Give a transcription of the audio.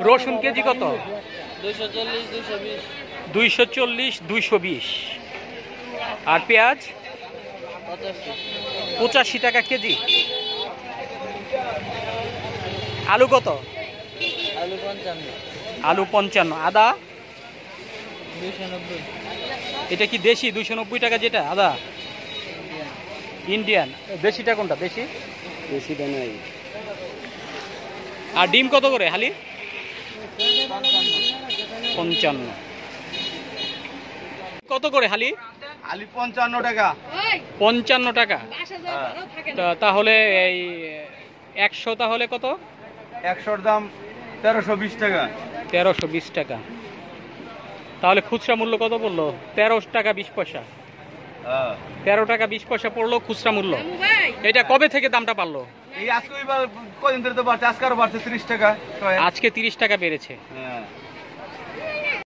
রসুন কেজি কত? 240 220 240 220। আর পেঁয়াজ 85 টাকা কেজি। আলু কত? আলু 55 আলু 55। আদা 290 এটা কি দেশি? 290 টাকা যেটা আদা ইন্ডিয়ান। দেশিটা কোনটা? দেশি বেশিটা নাই। আর ডিম কত করে হালি? 55। কত করে হালি? আলু 55 টাকা। 55 টাকা। তাহলে এই 100 তাহলে কত? 100-র দাম 1320 টাকা। 1320 টাকা। তাহলে খুচরা মূল্য কত পড়লো? 13 টাকা 20 পয়সা। 13 টাকা 20 পয়সা পড়লো খুচরা মূল্য। এটা কবে থেকে দামটা বাড়লো? এই আজকে কদিন ধরে তো বাড়ছে, আজকে আরো বাড়ছে 30 টাকা। আজকে 30 টাকা বেড়েছে। হ্যাঁ।